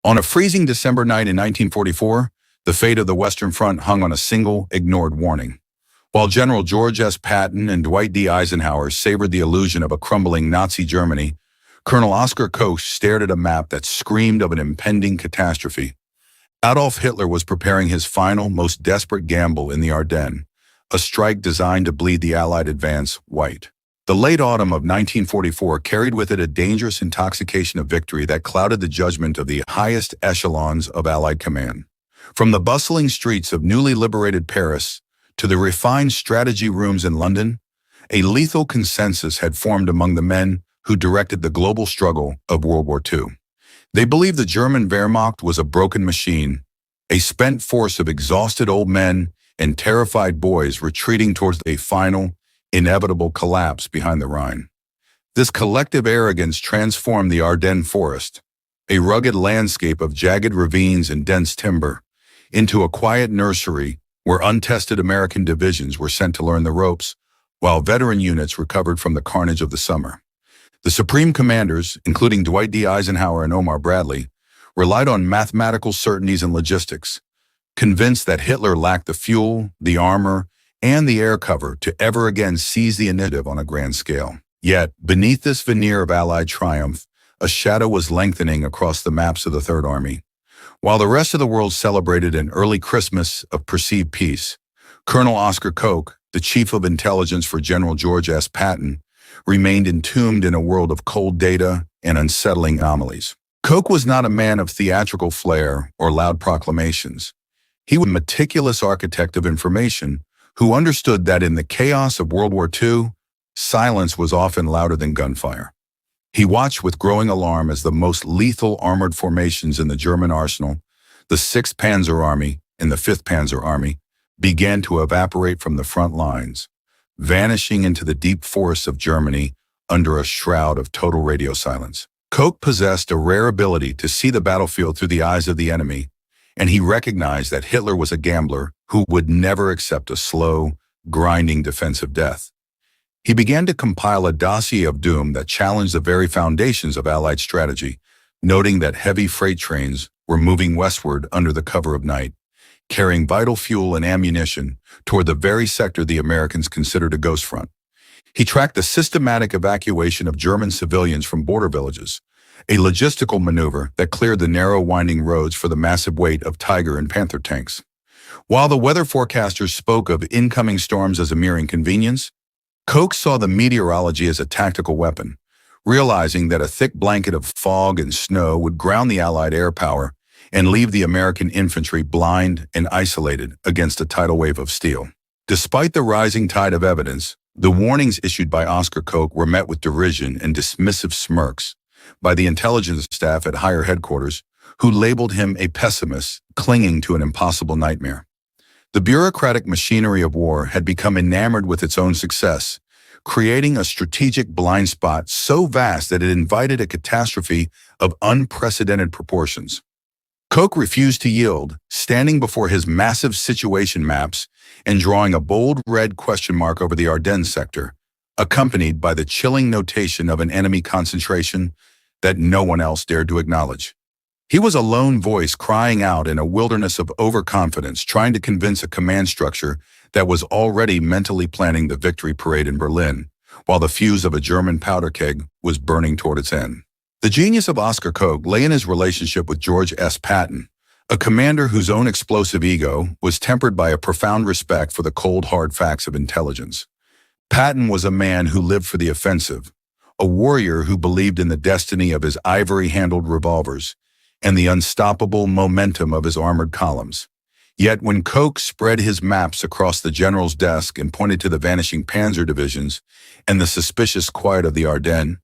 On a freezing December night in 1944, the fate of the Western Front hung on a single, ignored warning. While General George S. Patton and Dwight D. Eisenhower savored the illusion of a crumbling Nazi Germany, Colonel Oscar Koch stared at a map that screamed of an impending catastrophe. Adolf Hitler was preparing his final, most desperate gamble in the Ardennes, a strike designed to bleed the Allied advance white. The late autumn of 1944 carried with it a dangerous intoxication of victory that clouded the judgment of the highest echelons of Allied command. From the bustling streets of newly liberated Paris to the refined strategy rooms in London, a lethal consensus had formed among the men who directed the global struggle of World War II. They believed the German Wehrmacht was a broken machine, a spent force of exhausted old men and terrified boys retreating towards a final, inevitable collapse behind the Rhine. This collective arrogance transformed the Ardennes forest, a rugged landscape of jagged ravines and dense timber, into a quiet nursery where untested American divisions were sent to learn the ropes, while veteran units recovered from the carnage of the summer. The Supreme Commanders, including Dwight D. Eisenhower and Omar Bradley, relied on mathematical certainties and logistics, convinced that Hitler lacked the fuel, the armor, and the air cover to ever again seize the initiative on a grand scale. Yet, beneath this veneer of Allied triumph, a shadow was lengthening across the maps of the Third Army. While the rest of the world celebrated an early Christmas of perceived peace, Colonel Oscar Koch, the Chief of Intelligence for General George S. Patton, remained entombed in a world of cold data and unsettling anomalies. Koch was not a man of theatrical flair or loud proclamations. He was a meticulous architect of information who understood that in the chaos of World War II, silence was often louder than gunfire. He watched with growing alarm as the most lethal armored formations in the German arsenal, the 6th Panzer Army and the 5th Panzer Army, began to evaporate from the front lines, vanishing into the deep forests of Germany under a shroud of total radio silence. Koch possessed a rare ability to see the battlefield through the eyes of the enemy, and he recognized that Hitler was a gambler who would never accept a slow, grinding defensive death. He began to compile a dossier of doom that challenged the very foundations of Allied strategy, noting that heavy freight trains were moving westward under the cover of night, carrying vital fuel and ammunition toward the very sector the Americans considered a ghost front. He tracked the systematic evacuation of German civilians from border villages, a logistical maneuver that cleared the narrow winding roads for the massive weight of Tiger and Panther tanks. While the weather forecasters spoke of incoming storms as a mere inconvenience, Koch saw the meteorology as a tactical weapon, realizing that a thick blanket of fog and snow would ground the Allied air power and leave the American infantry blind and isolated against a tidal wave of steel. Despite the rising tide of evidence, the warnings issued by Oscar Koch were met with derision and dismissive smirks by the intelligence staff at higher headquarters, who labeled him a pessimist clinging to an impossible nightmare. The bureaucratic machinery of war had become enamored with its own success, creating a strategic blind spot so vast that it invited a catastrophe of unprecedented proportions. Koch refused to yield, standing before his massive situation maps and drawing a bold red question mark over the Ardennes sector, accompanied by the chilling notation of an enemy concentration that no one else dared to acknowledge. He was a lone voice crying out in a wilderness of overconfidence, trying to convince a command structure that was already mentally planning the victory parade in Berlin, while the fuse of a German powder keg was burning toward its end. The genius of Oscar Koch lay in his relationship with George S. Patton, a commander whose own explosive ego was tempered by a profound respect for the cold, hard facts of intelligence. Patton was a man who lived for the offensive, a warrior who believed in the destiny of his ivory-handled revolvers and the unstoppable momentum of his armored columns. Yet when Koch spread his maps across the general's desk and pointed to the vanishing panzer divisions and the suspicious quiet of the Ardennes,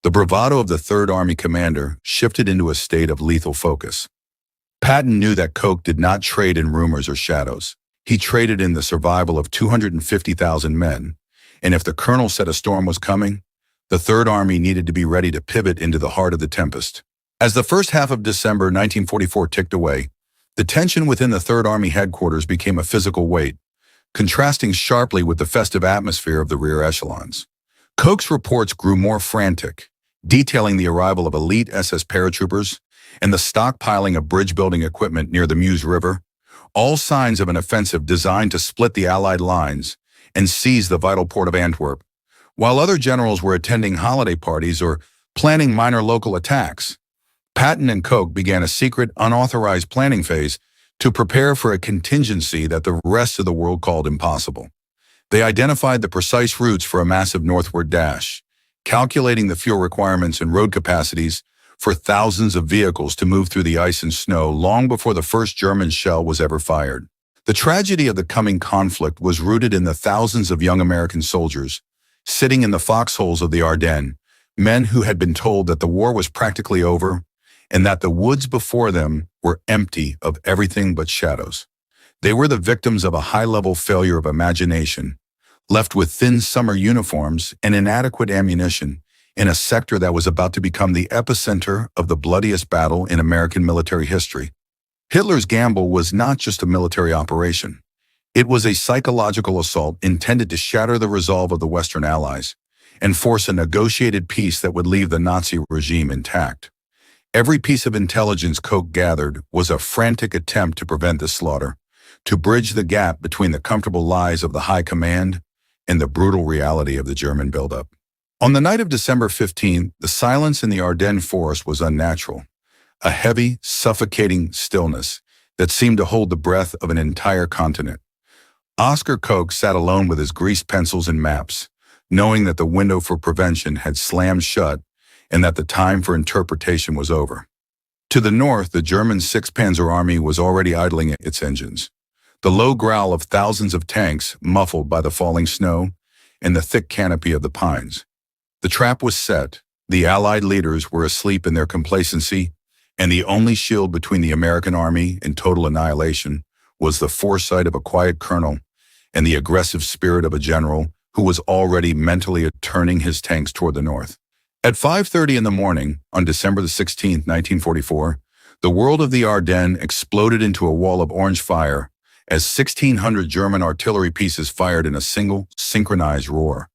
the bravado of the Third Army commander shifted into a state of lethal focus. Patton knew that Koch did not trade in rumors or shadows. He traded in the survival of 250,000 men, and if the colonel said a storm was coming, the Third Army needed to be ready to pivot into the heart of the tempest. As the first half of December 1944 ticked away, the tension within the Third Army headquarters became a physical weight, contrasting sharply with the festive atmosphere of the rear echelons. Koch's reports grew more frantic, detailing the arrival of elite SS paratroopers and the stockpiling of bridge-building equipment near the Meuse River, all signs of an offensive designed to split the Allied lines and seize the vital port of Antwerp, while other generals were attending holiday parties or planning minor local attacks. Patton and Koch began a secret, unauthorized planning phase to prepare for a contingency that the rest of the world called impossible. They identified the precise routes for a massive northward dash, calculating the fuel requirements and road capacities for thousands of vehicles to move through the ice and snow long before the first German shell was ever fired. The tragedy of the coming conflict was rooted in the thousands of young American soldiers sitting in the foxholes of the Ardennes, men who had been told that the war was practically over and that the woods before them were empty of everything but shadows. They were the victims of a high-level failure of imagination, left with thin summer uniforms and inadequate ammunition in a sector that was about to become the epicenter of the bloodiest battle in American military history. Hitler's gamble was not just a military operation. It was a psychological assault intended to shatter the resolve of the Western Allies and force a negotiated peace that would leave the Nazi regime intact. Every piece of intelligence Koch gathered was a frantic attempt to prevent the slaughter, to bridge the gap between the comfortable lies of the high command and the brutal reality of the German buildup. On the night of December 15th, the silence in the Ardennes forest was unnatural, a heavy, suffocating stillness that seemed to hold the breath of an entire continent. Oscar Koch sat alone with his greased pencils and maps, knowing that the window for prevention had slammed shut and that the time for interpretation was over. To the north, the German 6th Panzer Army was already idling its engines. The low growl of thousands of tanks muffled by the falling snow and the thick canopy of the pines. The trap was set, the Allied leaders were asleep in their complacency, and the only shield between the American army and total annihilation was the foresight of a quiet colonel and the aggressive spirit of a general who was already mentally turning his tanks toward the north. At 5:30 in the morning, on December 16, 1944, the world of the Ardennes exploded into a wall of orange fire as 1,600 German artillery pieces fired in a single, synchronized roar.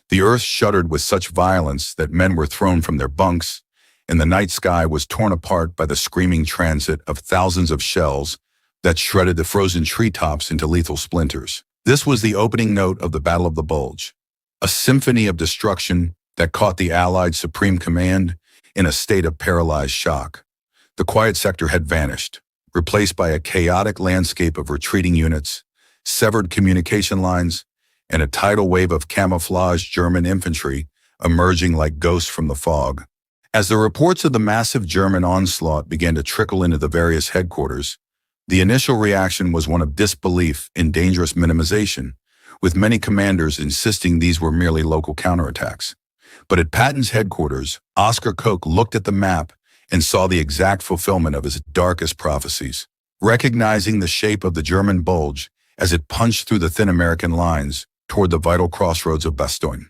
The earth shuddered with such violence that men were thrown from their bunks, and the night sky was torn apart by the screaming transit of thousands of shells that shredded the frozen treetops into lethal splinters. This was the opening note of the Battle of the Bulge, a symphony of destruction that caught the Allied Supreme Command in a state of paralyzed shock. The quiet sector had vanished, replaced by a chaotic landscape of retreating units, severed communication lines, and a tidal wave of camouflaged German infantry emerging like ghosts from the fog. As the reports of the massive German onslaught began to trickle into the various headquarters, the initial reaction was one of disbelief and dangerous minimization, with many commanders insisting these were merely local counterattacks. But at Patton's headquarters, Oscar Koch looked at the map and saw the exact fulfillment of his darkest prophecies. Recognizing the shape of the German Bulge as it punched through the thin American lines toward the vital crossroads of Bastogne.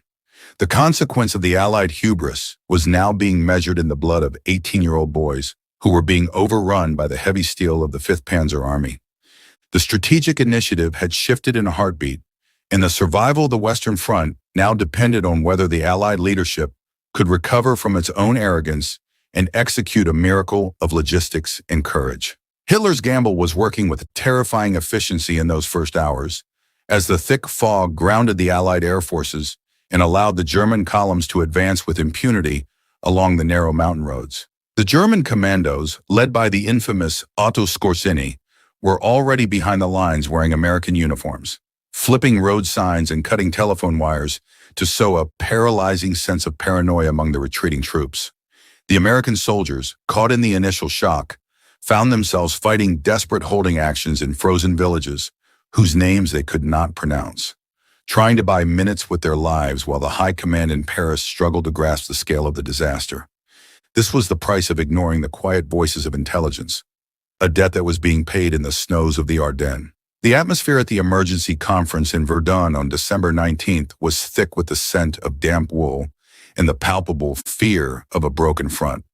The consequence of the Allied hubris was now being measured in the blood of 18-year-old boys who were being overrun by the heavy steel of the 5th Panzer Army. The strategic initiative had shifted in a heartbeat, and the survival of the Western Front now depended on whether the Allied leadership could recover from its own arrogance and execute a miracle of logistics and courage. Hitler's gamble was working with terrifying efficiency in those first hours, as the thick fog grounded the Allied air forces and allowed the German columns to advance with impunity along the narrow mountain roads. The German commandos, led by the infamous Otto Skorzeny, were already behind the lines wearing American uniforms, flipping road signs and cutting telephone wires to sow a paralyzing sense of paranoia among the retreating troops. The American soldiers, caught in the initial shock, found themselves fighting desperate holding actions in frozen villages whose names they could not pronounce, trying to buy minutes with their lives while the high command in Paris struggled to grasp the scale of the disaster. This was the price of ignoring the quiet voices of intelligence, a debt that was being paid in the snows of the Ardennes. The atmosphere at the emergency conference in Verdun on December 19th was thick with the scent of damp wool and the palpable fear of a broken front.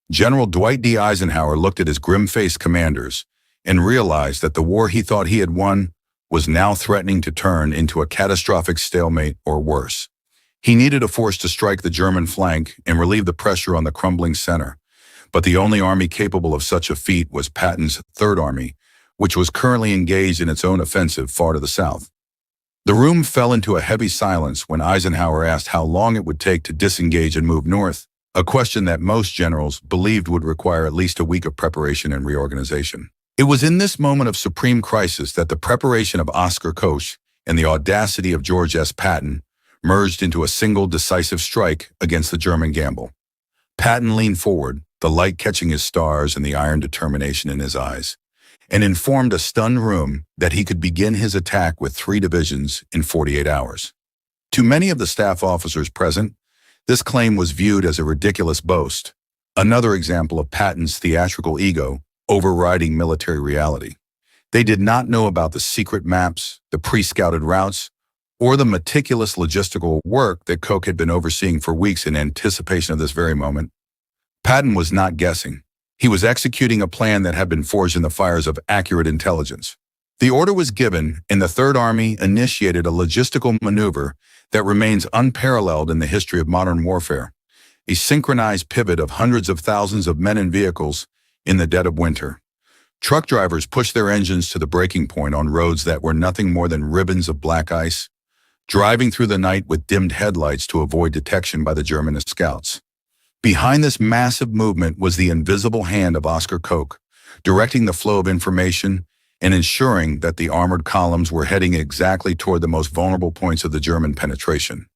General Dwight D. Eisenhower looked at his grim-faced commanders and realized that the war he thought he had won was now threatening to turn into a catastrophic stalemate or worse. He needed a force to strike the German flank and relieve the pressure on the crumbling center, But the only army capable of such a feat was Patton's Third Army, which was currently engaged in its own offensive far to the south. The room fell into a heavy silence when Eisenhower asked how long it would take to disengage and move north, a question that most generals believed would require at least a week of preparation and reorganization. It was in this moment of supreme crisis that the preparation of Oscar Koch and the audacity of George S. Patton merged into a single decisive strike against the German gamble. Patton leaned forward, the light catching his stars and the iron determination in his eyes, and informed a stunned room that he could begin his attack with 3 divisions in 48 hours. To many of the staff officers present, this claim was viewed as a ridiculous boast, another example of Patton's theatrical ego overriding military reality. They did not know about the secret maps, the pre-scouted routes, or the meticulous logistical work that Koch had been overseeing for weeks in anticipation of this very moment. Patton was not guessing. He was executing a plan that had been forged in the fires of accurate intelligence. The order was given, and the Third Army initiated a logistical maneuver that remains unparalleled in the history of modern warfare, a synchronized pivot of hundreds of thousands of men and vehicles in the dead of winter. Truck drivers pushed their engines to the breaking point on roads that were nothing more than ribbons of black ice, driving through the night with dimmed headlights to avoid detection by the German scouts. Behind this massive movement was the invisible hand of Oscar Koch, directing the flow of information and ensuring that the armored columns were heading exactly toward the most vulnerable points of the German penetration.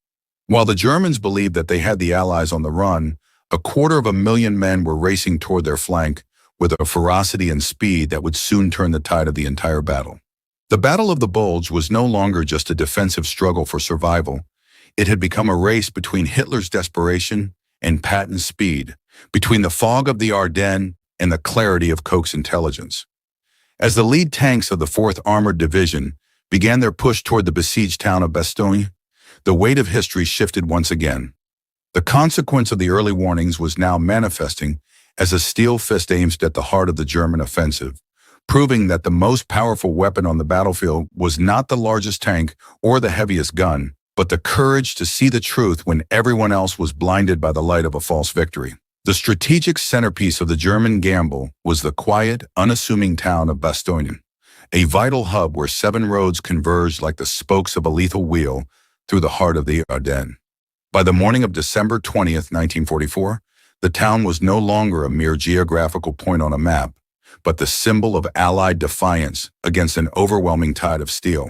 While the Germans believed that they had the Allies on the run, 250,000 men were racing toward their flank with a ferocity and speed that would soon turn the tide of the entire battle. The Battle of the Bulge was no longer just a defensive struggle for survival. It had become a race between Hitler's desperation and Patton's speed, between the fog of the Ardennes and the clarity of Koch's intelligence. As the lead tanks of the 4th Armored Division began their push toward the besieged town of Bastogne, the weight of history shifted once again. The consequence of the early warnings was now manifesting as a steel fist aimed at the heart of the German offensive, proving that the most powerful weapon on the battlefield was not the largest tank or the heaviest gun, but the courage to see the truth when everyone else was blinded by the light of a false victory. The strategic centerpiece of the German gamble was the quiet, unassuming town of Bastogne, a vital hub where 7 roads converged like the spokes of a lethal wheel through the heart of the Ardennes. By the morning of December 20th, 1944, the town was no longer a mere geographical point on a map, but the symbol of Allied defiance against an overwhelming tide of steel.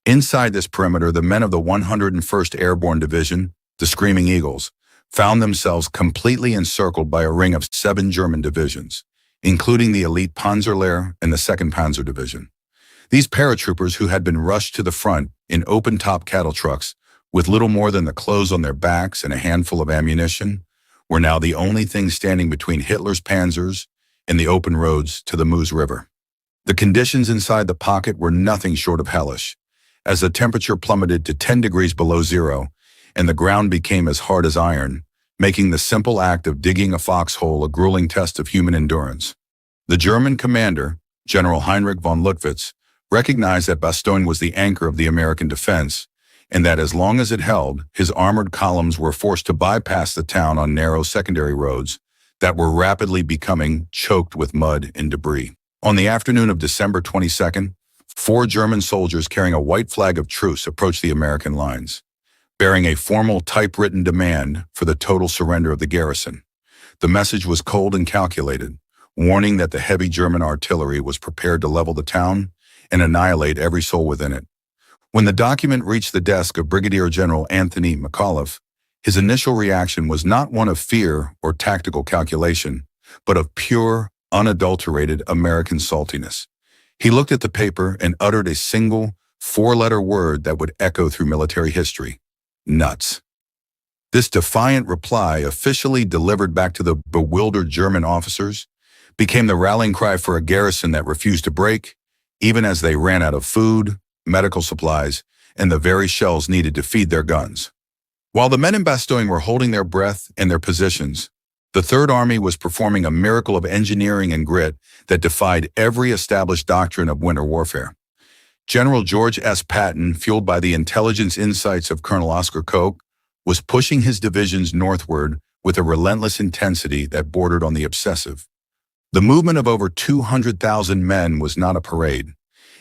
Inside this perimeter, the men of the 101st Airborne Division, the Screaming Eagles, found themselves completely encircled by a ring of 7 German divisions, including the elite Panzerlehr and the 2nd Panzer Division. These paratroopers, who had been rushed to the front in open-top cattle trucks with little more than the clothes on their backs and a handful of ammunition, were now the only thing standing between Hitler's panzers and the open roads to the Meuse River. The conditions inside the pocket were nothing short of hellish, as the temperature plummeted to 10 degrees below zero and the ground became as hard as iron, making the simple act of digging a foxhole a grueling test of human endurance. The German commander, General Heinrich von Luttwitz, recognized that Bastogne was the anchor of the American defense, and that as long as it held, his armored columns were forced to bypass the town on narrow secondary roads that were rapidly becoming choked with mud and debris. On the afternoon of December 22nd, 4 German soldiers carrying a white flag of truce approached the American lines, bearing a formal typewritten demand for the total surrender of the garrison. The message was cold and calculated, warning that the heavy German artillery was prepared to level the town and annihilate every soul within it. When the document reached the desk of Brigadier General Anthony McAuliffe, his initial reaction was not one of fear or tactical calculation, but of pure, unadulterated American saltiness. He looked at the paper and uttered a single, 4-letter word that would echo through military history: nuts. This defiant reply, officially delivered back to the bewildered German officers, became the rallying cry for a garrison that refused to break, even as they ran out of food, medical supplies, and the very shells needed to feed their guns. While the men in Bastogne were holding their breath and their positions, the Third Army was performing a miracle of engineering and grit that defied every established doctrine of winter warfare. General George S. Patton, fueled by the intelligence insights of Colonel Oscar Koch, was pushing his divisions northward with a relentless intensity that bordered on the obsessive. The movement of over 200,000 men was not a parade.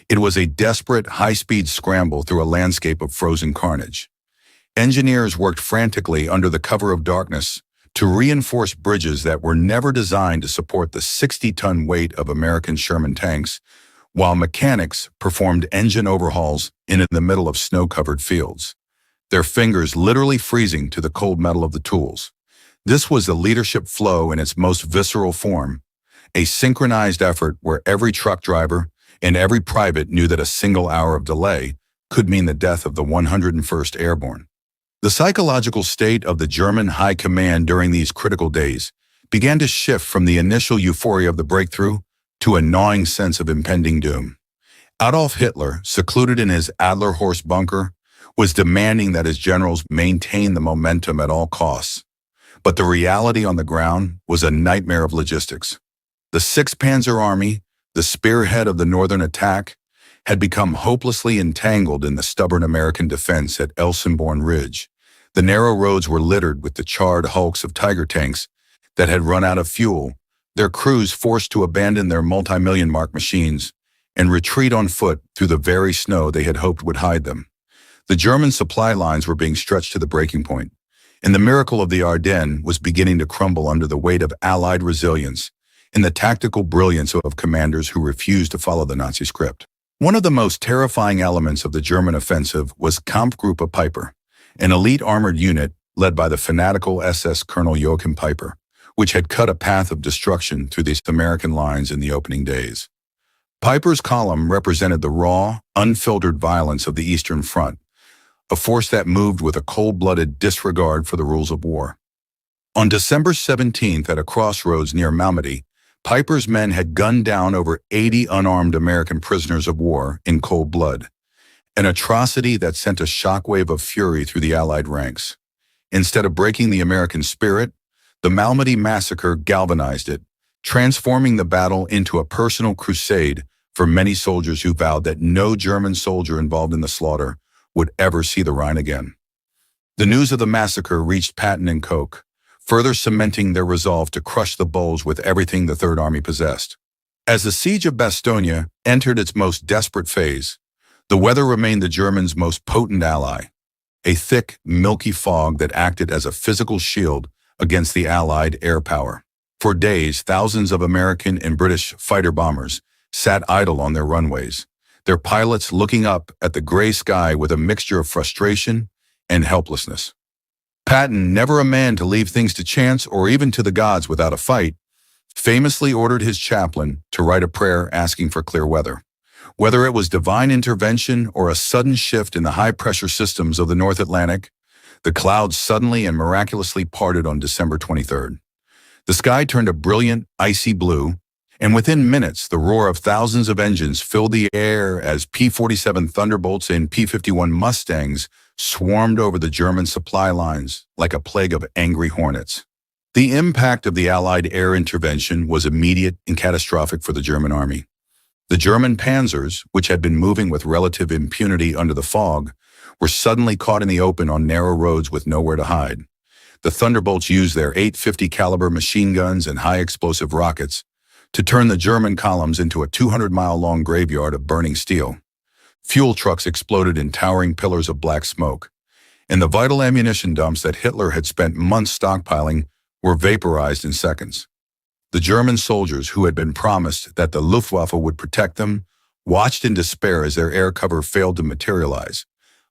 It was a desperate, high-speed scramble through a landscape of frozen carnage. Engineers worked frantically under the cover of darkness to reinforce bridges that were never designed to support the 60-ton weight of American Sherman tanks, while mechanics performed engine overhauls in the middle of snow-covered fields, their fingers literally freezing to the cold metal of the tools. This was the leadership flow in its most visceral form, a synchronized effort where every truck driver and every private knew that a single hour of delay could mean the death of the 101st Airborne. The psychological state of the German high command during these critical days began to shift from the initial euphoria of the breakthrough to a gnawing sense of impending doom. Adolf Hitler, secluded in his Adlerhorst bunker, was demanding that his generals maintain the momentum at all costs. But the reality on the ground was a nightmare of logistics. The 6th Panzer Army, the spearhead of the northern attack, had become hopelessly entangled in the stubborn American defense at Elsenborn Ridge. The narrow roads were littered with the charred hulks of Tiger tanks that had run out of fuel, their crews forced to abandon their multi-million-mark machines and retreat on foot through the very snow they had hoped would hide them. The German supply lines were being stretched to the breaking point, and the miracle of the Ardennes was beginning to crumble under the weight of Allied resilience and the tactical brilliance of commanders who refused to follow the Nazi script. One of the most terrifying elements of the German offensive was Kampfgruppe Peiper, an elite armored unit led by the fanatical SS Colonel Joachim Peiper, which had cut a path of destruction through these American lines in the opening days. Peiper's column represented the raw, unfiltered violence of the Eastern Front, a force that moved with a cold-blooded disregard for the rules of war. On December 17th at a crossroads near Malmedy, Peiper's men had gunned down over 80 unarmed American prisoners of war in cold blood, an atrocity that sent a shockwave of fury through the Allied ranks. Instead of breaking the American spirit, the Malmedy massacre galvanized it, transforming the battle into a personal crusade for many soldiers who vowed that no German soldier involved in the slaughter would ever see the Rhine again. The news of the massacre reached Patton and Koch, further cementing their resolve to crush the Bulge with everything the Third Army possessed. As the siege of Bastogne entered its most desperate phase, the weather remained the Germans' most potent ally, a thick, milky fog that acted as a physical shield against the Allied air power. For days, thousands of American and British fighter bombers sat idle on their runways, their pilots looking up at the gray sky with a mixture of frustration and helplessness. Patton, never a man to leave things to chance or even to the gods without a fight, famously ordered his chaplain to write a prayer asking for clear weather. Whether it was divine intervention or a sudden shift in the high-pressure systems of the North Atlantic, the clouds suddenly and miraculously parted on December 23rd. The sky turned a brilliant, icy blue, and within minutes the roar of thousands of engines filled the air as P-47 Thunderbolts and P-51 Mustangs swarmed over the German supply lines like a plague of angry hornets. The impact of the Allied air intervention was immediate and catastrophic for the German army. The German panzers, which had been moving with relative impunity under the fog, were suddenly caught in the open on narrow roads with nowhere to hide. The Thunderbolts used their .850 caliber machine guns and high-explosive rockets to turn the German columns into a 200-mile-long graveyard of burning steel. Fuel trucks exploded in towering pillars of black smoke, and the vital ammunition dumps that Hitler had spent months stockpiling were vaporized in seconds. The German soldiers, who had been promised that the Luftwaffe would protect them, watched in despair as their air cover failed to materialize,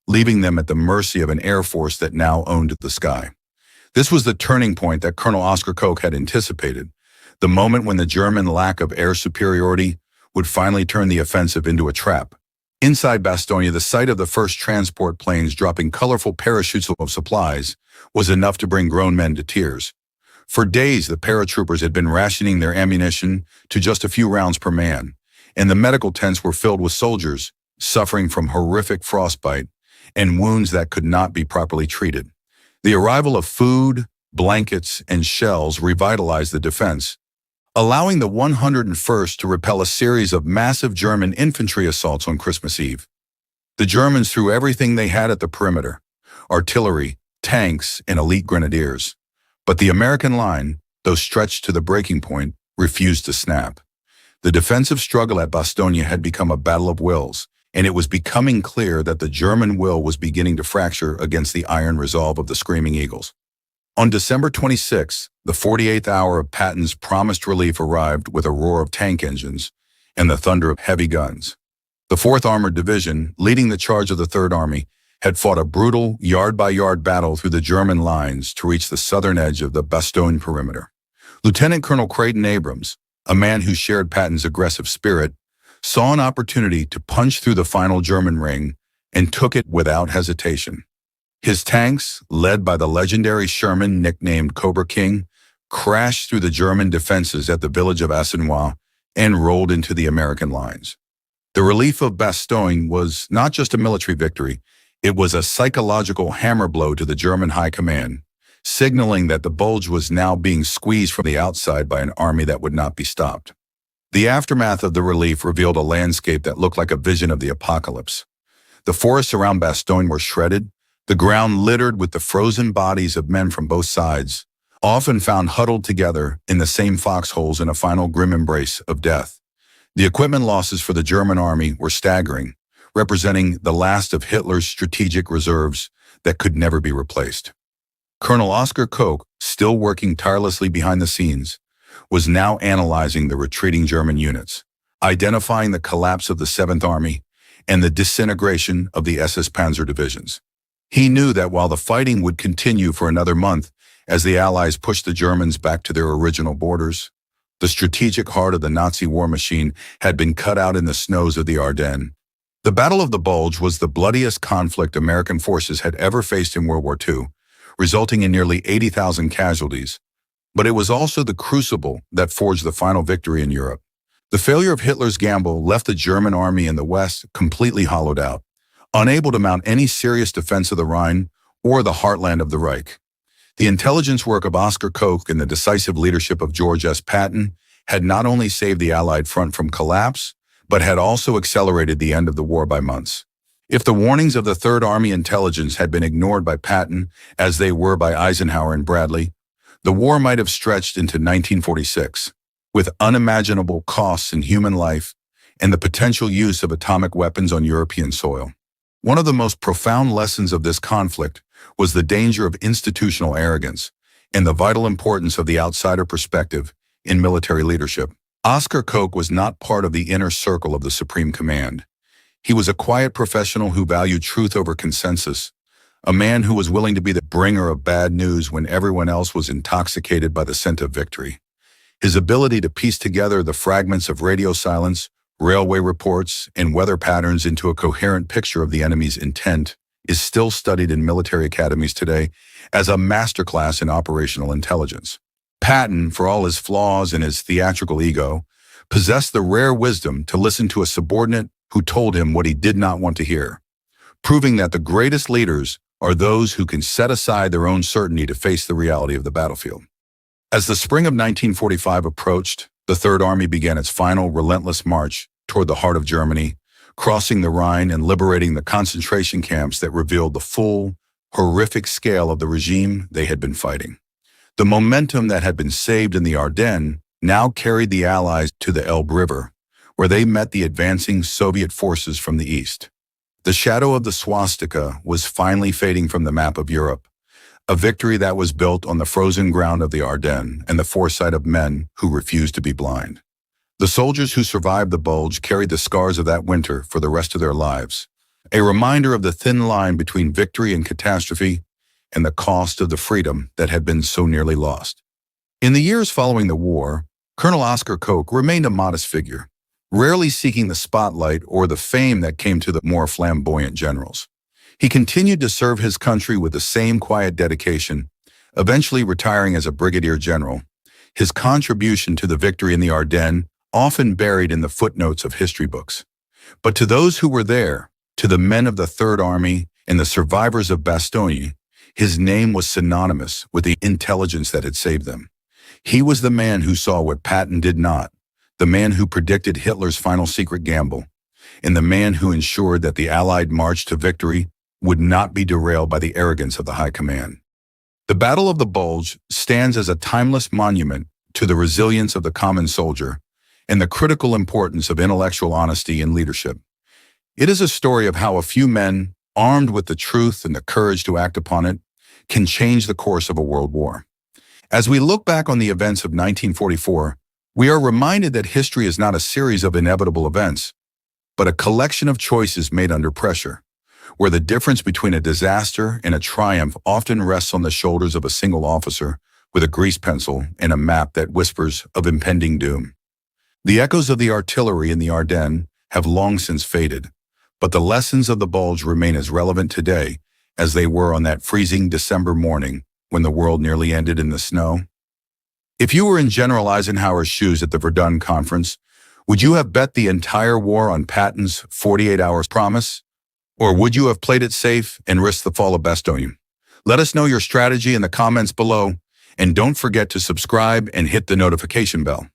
leaving them at the mercy of an air force that now owned the sky. This was the turning point that Colonel Oscar Koch had anticipated, the moment when the German lack of air superiority would finally turn the offensive into a trap. Inside Bastogne, the sight of the first transport planes dropping colorful parachutes of supplies was enough to bring grown men to tears. For days, the paratroopers had been rationing their ammunition to just a few rounds per man, and the medical tents were filled with soldiers suffering from horrific frostbite and wounds that could not be properly treated. The arrival of food, blankets, and shells revitalized the defense, allowing the 101st to repel a series of massive German infantry assaults on Christmas Eve. The Germans threw everything they had at the perimeter: artillery, tanks, and elite grenadiers. But the American line, though stretched to the breaking point, refused to snap. The defensive struggle at Bastogne had become a battle of wills, and it was becoming clear that the German will was beginning to fracture against the iron resolve of the Screaming Eagles. On December 26, the 48th hour of Patton's promised relief arrived with a roar of tank engines and the thunder of heavy guns. The 4th Armored Division, leading the charge of the 3rd Army, had fought a brutal yard-by-yard battle through the German lines to reach the southern edge of the Bastogne perimeter. Lieutenant Colonel Creighton Abrams, a man who shared Patton's aggressive spirit, saw an opportunity to punch through the final German ring and took it without hesitation. His tanks, led by the legendary Sherman nicknamed Cobra King, crashed through the German defenses at the village of Assenois and rolled into the American lines. The relief of Bastogne was not just a military victory, it was a psychological hammer blow to the German high command, signaling that the Bulge was now being squeezed from the outside by an army that would not be stopped. The aftermath of the relief revealed a landscape that looked like a vision of the apocalypse. The forests around Bastogne were shredded, the ground littered with the frozen bodies of men from both sides, often found huddled together in the same foxholes in a final grim embrace of death. The equipment losses for the German army were staggering, representing the last of Hitler's strategic reserves that could never be replaced. Colonel Oscar Koch, still working tirelessly behind the scenes, was now analyzing the retreating German units, identifying the collapse of the 7th Army and the disintegration of the SS Panzer divisions. He knew that while the fighting would continue for another month as the Allies pushed the Germans back to their original borders, the strategic heart of the Nazi war machine had been cut out in the snows of the Ardennes. The Battle of the Bulge was the bloodiest conflict American forces had ever faced in World War II, resulting in nearly 80,000 casualties. But it was also the crucible that forged the final victory in Europe. The failure of Hitler's gamble left the German army in the West completely hollowed out, unable to mount any serious defense of the Rhine or the heartland of the Reich. The intelligence work of Oscar Koch and the decisive leadership of George S. Patton had not only saved the Allied front from collapse, but had also accelerated the end of the war by months. If the warnings of the 3rd Army intelligence had been ignored by Patton, as they were by Eisenhower and Bradley, the war might have stretched into 1946, with unimaginable costs in human life and the potential use of atomic weapons on European soil. One of the most profound lessons of this conflict was the danger of institutional arrogance and the vital importance of the outsider perspective in military leadership. Oscar Koch was not part of the inner circle of the Supreme Command. He was a quiet professional who valued truth over consensus, a man who was willing to be the bringer of bad news when everyone else was intoxicated by the scent of victory. His ability to piece together the fragments of radio silence, railway reports, and weather patterns into a coherent picture of the enemy's intent is still studied in military academies today as a masterclass in operational intelligence. Patton, for all his flaws and his theatrical ego, possessed the rare wisdom to listen to a subordinate who told him what he did not want to hear, proving that the greatest leaders are those who can set aside their own certainty to face the reality of the battlefield. As the spring of 1945 approached, the 3rd Army began its final relentless march toward the heart of Germany, crossing the Rhine and liberating the concentration camps that revealed the full, horrific scale of the regime they had been fighting. The momentum that had been saved in the Ardennes now carried the Allies to the Elbe River, where they met the advancing Soviet forces from the east. The shadow of the swastika was finally fading from the map of Europe, a victory that was built on the frozen ground of the Ardennes and the foresight of men who refused to be blind. The soldiers who survived the Bulge carried the scars of that winter for the rest of their lives, a reminder of the thin line between victory and catastrophe and the cost of the freedom that had been so nearly lost. In the years following the war, Colonel Oscar Koch remained a modest figure, rarely seeking the spotlight or the fame that came to the more flamboyant generals. He continued to serve his country with the same quiet dedication, eventually retiring as a brigadier general, his contribution to the victory in the Ardennes often buried in the footnotes of history books. But to those who were there, to the men of the 3rd Army and the survivors of Bastogne, his name was synonymous with the intelligence that had saved them. He was the man who saw what Patton did not, the man who predicted Hitler's final secret gamble, and the man who ensured that the Allied march to victory would not be derailed by the arrogance of the high command. The Battle of the Bulge stands as a timeless monument to the resilience of the common soldier and the critical importance of intellectual honesty in leadership. It is a story of how a few men, armed with the truth and the courage to act upon it, can change the course of a world war. As we look back on the events of 1944, we are reminded that history is not a series of inevitable events, but a collection of choices made under pressure, where the difference between a disaster and a triumph often rests on the shoulders of a single officer with a grease pencil and a map that whispers of impending doom. The echoes of the artillery in the Ardennes have long since faded, but the lessons of the Bulge remain as relevant today as they were on that freezing December morning when the world nearly ended in the snow. If you were in General Eisenhower's shoes at the Verdun Conference, would you have bet the entire war on Patton's 48 hours promise? Or would you have played it safe and risked the fall of Bastogne? Let us know your strategy in the comments below, and don't forget to subscribe and hit the notification bell.